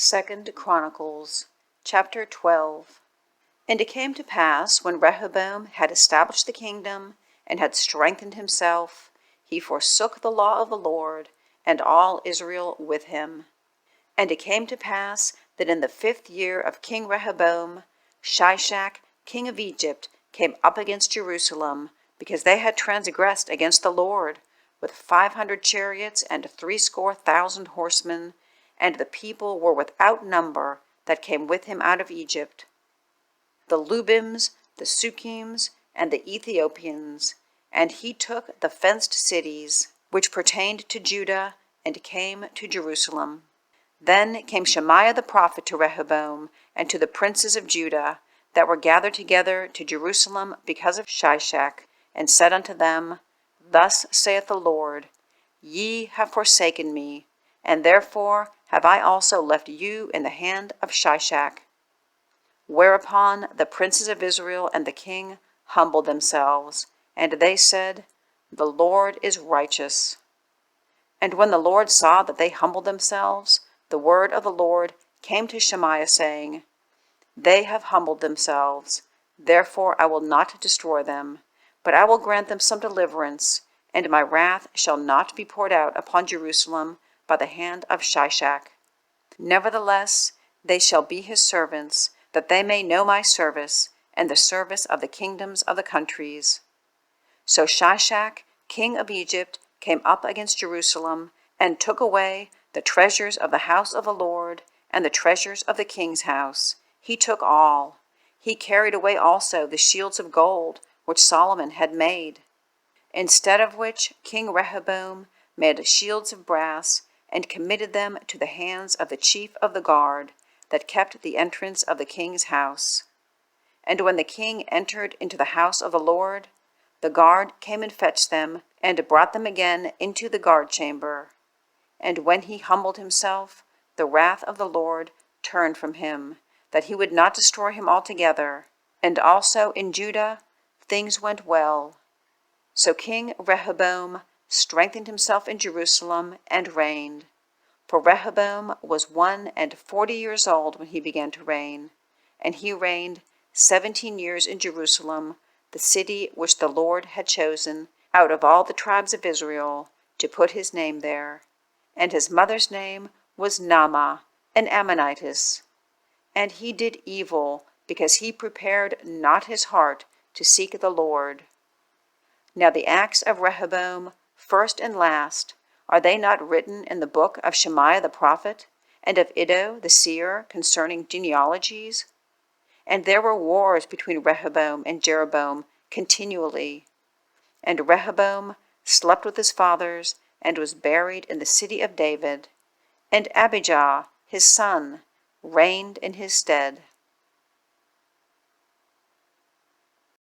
2 Chronicles, chapter 12. And it came to pass, when Rehoboam had established the kingdom, and had strengthened himself, he forsook the law of the Lord, and all Israel with him. And it came to pass, that in the 5th year of King Rehoboam, Shishak, king of Egypt, came up against Jerusalem, because they had transgressed against the Lord, with 500 chariots and 70,000 horsemen, and the people were without number that came with him out of Egypt. The Lubims, the Sukkiims, and the Ethiopians, and he took the fenced cities, which pertained to Judah, and came to Jerusalem. Then came Shemaiah the prophet to Rehoboam, and to the princes of Judah, that were gathered together to Jerusalem because of Shishak, and said unto them, Thus saith the Lord, Ye have forsaken me, and therefore have I also left you in the hand of Shishak. Whereupon the princes of Israel and the king humbled themselves, and they said, The Lord is righteous. And when the Lord saw that they humbled themselves, the word of the Lord came to Shemaiah, saying, They have humbled themselves, therefore I will not destroy them, but I will grant them some deliverance, and my wrath shall not be poured out upon Jerusalem by the hand of Shishak. Nevertheless, they shall be his servants, that they may know my service, and the service of the kingdoms of the countries. So Shishak, king of Egypt, came up against Jerusalem, and took away the treasures of the house of the Lord, and the treasures of the king's house. He took all. He carried away also the shields of gold, which Solomon had made. Instead of which King Rehoboam made shields of brass, and committed them to the hands of the chief of the guard, that kept the entrance of the king's house. And when the king entered into the house of the Lord, the guard came and fetched them, and brought them again into the guard chamber. And when he humbled himself, the wrath of the Lord turned from him, that he would not destroy him altogether. And also in Judah things went well. So King Rehoboam strengthened himself in Jerusalem, and reigned. For Rehoboam was 41 years old when he began to reign, and he reigned 17 years in Jerusalem, the city which the Lord had chosen out of all the tribes of Israel, to put his name there. And his mother's name was Naamah, an Ammonitess. And he did evil, because he prepared not his heart to seek the Lord. Now the acts of Rehoboam, first and last, are they not written in the book of Shemaiah the prophet, and of Iddo the seer concerning genealogies? And there were wars between Rehoboam and Jeroboam continually. And Rehoboam slept with his fathers, and was buried in the city of David. And Abijah, his son, reigned in his stead.